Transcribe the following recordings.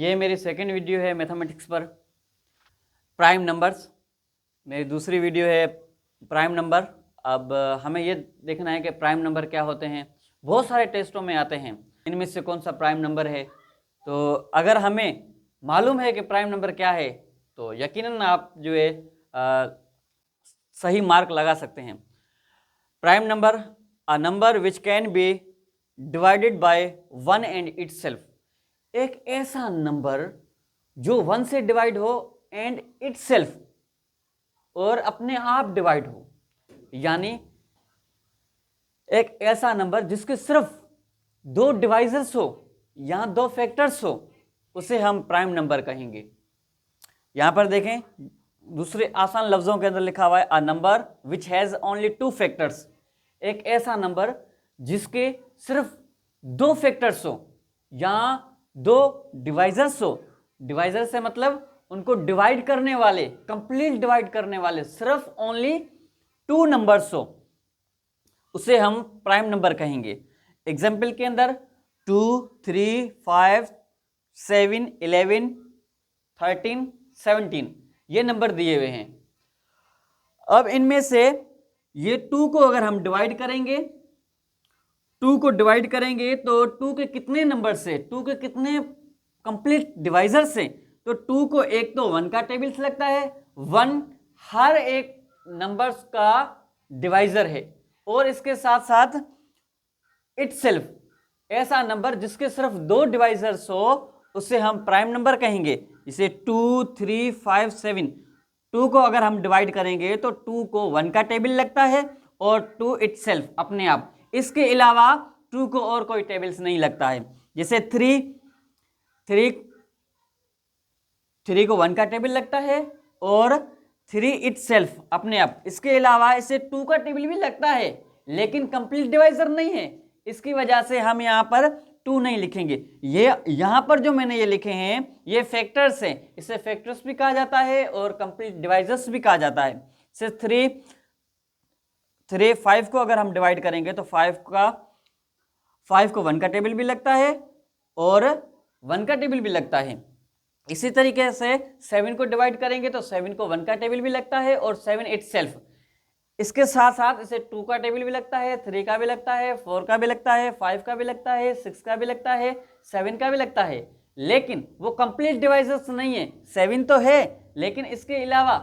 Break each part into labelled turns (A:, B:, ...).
A: ये मेरी second video है मैथमेटिक्स पर प्राइम नंबर्स। मेरी दूसरी वीडियो है प्राइम नंबर। अब हमें ये देखना है कि प्राइम नंबर क्या होते हैं। बहुत सारे टेस्टों में आते हैं, इनमें से कौन सा प्राइम नंबर है। तो अगर हमें मालूम है कि प्राइम नंबर क्या है तो यकीनन आप जो है सही मार्क लगा सकते हैं। Prime number a number which can be divided by one and itself. एक ऐसा नंबर जो वन से डिवाइड हो एंड इटसेल्फ और अपने आप डिवाइड हो, यानी एक ऐसा नंबर जिसके सिर्फ दो डिवाइजर्स हो या दो फैक्टर्स हो, उसे हम प्राइम नंबर कहेंगे। यहां पर देखें, दूसरे आसान लफ्जों के अंदर लिखा हुआ है a number which has only two factors. एक ऐसा नंबर जिसके सिर्फ दो फैक्टर्स हो या दो डिवाइजर्स हो। डिवाइजर से मतलब उनको डिवाइड करने वाले, कंप्लीट डिवाइड करने वाले सिर्फ ओनली टू नंबर्स हो, उसे हम प्राइम नंबर कहेंगे। एग्जाम्पल के अंदर 2, 3, 5, 7, 11, 13, 17 ये नंबर दिए हुए हैं। अब इनमें से ये 2 को अगर हम डिवाइड करेंगे, 2 को डिवाइड करेंगे तो 2 के कितने नंबर से, 2 के कितने कंप्लीट डिवाइजर से, तो 2 को एक तो 1 का टेबल से लगता है, 1 हर एक नंबर्स का डिवाइजर है, और इसके साथ साथ इटसेल्फ ऐसा नंबर जिसके सिर्फ दो डिवाइजर्स हो उसे हम प्राइम नंबर कहेंगे। इसे 2, 3, 5, 7 2 को अगर हम डिवाइड करेंगे तो 2 को 1 का टेबल लगता है और 2 इटसेल्फ अपने आप। इसके अलावा 2 को और कोई टेबल्स नहीं लगता है। जैसे 3 को 1 का टेबल लगता है और 3 इटसेल्फ अपने आप। इसके अलावा इसे 2 का टेबल भी लगता है लेकिन कंप्लीट डिवाइजर नहीं है, इसकी वजह से हम यहाँ पर 2 नहीं लिखेंगे। ये यहाँ पर जो मैंने ये लिखे हैं ये फैक्टर्स हैं, इसे फैक्टर्स भी कहा जाता है और कंप्लीट डिवाइजर्स भी कहा जाता है। जैसे 5 को अगर हम डिवाइड करेंगे तो 5 को 1 का टेबल भी लगता है और 1 का टेबल भी लगता है। इसी तरीके से 7 को डिवाइड करेंगे तो 7 को 1 का टेबल भी लगता है और 7 इटसेल्फ। इसके साथ साथ इसे 2 का टेबल भी लगता है, 3 का भी लगता है, 4 का भी लगता है, 5 का भी लगता है, 6 का भी लगता है, 7 का भी लगता है, लेकिन वो कंप्लीट डिवाइजर्स नहीं है। 7 तो है लेकिन इसके अलावा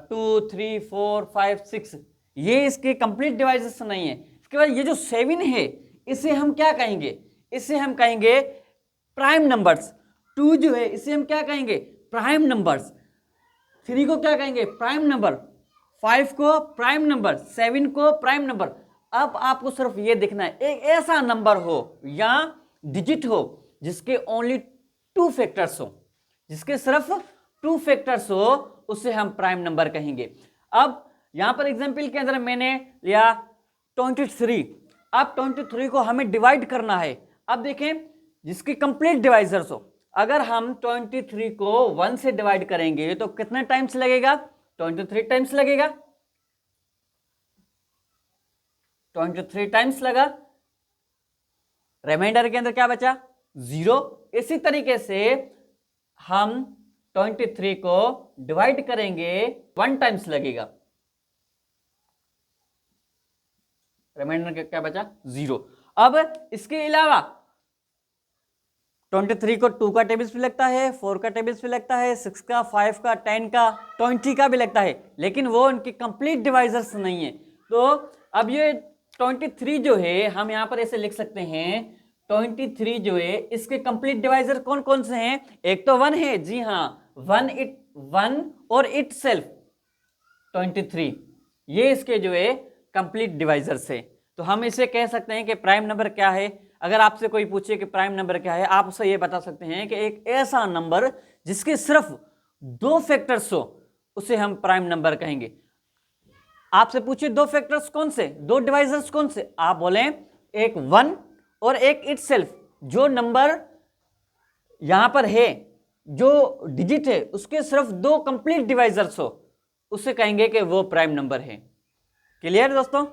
A: 2, 3, 4, 5, 6 ये इसके कंप्लीट डिवाइजर्स नहीं है। इसके बाद ये जो 7 है इसे हम क्या कहेंगे, इसे हम कहेंगे प्राइम नंबर्स। 2 जो है इसे हम क्या कहेंगे, प्राइम नंबर्स। 3 को क्या कहेंगे, प्राइम नंबर। 5 को प्राइम नंबर, 7 को प्राइम नंबर। अब आपको सिर्फ ये देखना है एक ऐसा नंबर हो या डिजिट हो जिसके ओनली 2 फैक्टर्स हो, जिसके सिर्फ 2 फैक्टर्स हो, उसे हम प्राइम नंबर कहेंगे। अब यहां पर एग्जांपल के अंदर मैंने लिया 23। अब 23 को हमें डिवाइड करना है। अब देखें जिसकी कंप्लीट डिवाइजर्स हो, अगर हम 23 को 1 से डिवाइड करेंगे तो कितने टाइम्स लगेगा, 23 टाइम्स लगेगा, 23 टाइम्स लगा, रिमाइंडर के अंदर क्या बचा, 0। इसी तरीके से हम 23 को डिवाइड करेंगे 1 टाइम्स लगेगा, रिमाइंडर के क्या बचा, 0। अब इसके अलावा 23 को 2 का टेबल्स भी लगता है, 4 का टेबल्स भी लगता है, 6 का, 5 का, 10 का, 20 का भी लगता है, लेकिन वो उनके कंप्लीट डिवाइजर्स नहीं है। तो अब ये 23 जो है हम यहाँ पर ऐसे लिख सकते हैं, 23 जो है इसके कंप्लीट डिवाइजर कौन कौन से हैं, एक तो 1 है, जी हाँ, 1 और इटसेल्फ 23 ये इसके जो है कंप्लीट डिवाइजर्स है। तो हम इसे कह सकते हैं कि प्राइम नंबर क्या है। अगर आपसे कोई पूछे कि प्राइम नंबर क्या है, आप उसे ये बता सकते हैं कि एक ऐसा नंबर जिसके सिर्फ 2 फैक्टर्स हो उसे हम प्राइम नंबर कहेंगे। आपसे पूछे 2 फैक्टर्स कौन से, 2 डिवाइजर्स कौन से, आप बोलें एक 1 और एक इटसेल्फ। जो नंबर यहां पर है, जो डिजिट है, उसके सिर्फ 2 कंप्लीट डिवाइजर्स हो, उसे कहेंगे कि वो प्राइम नंबर है। क्लियर दोस्तों।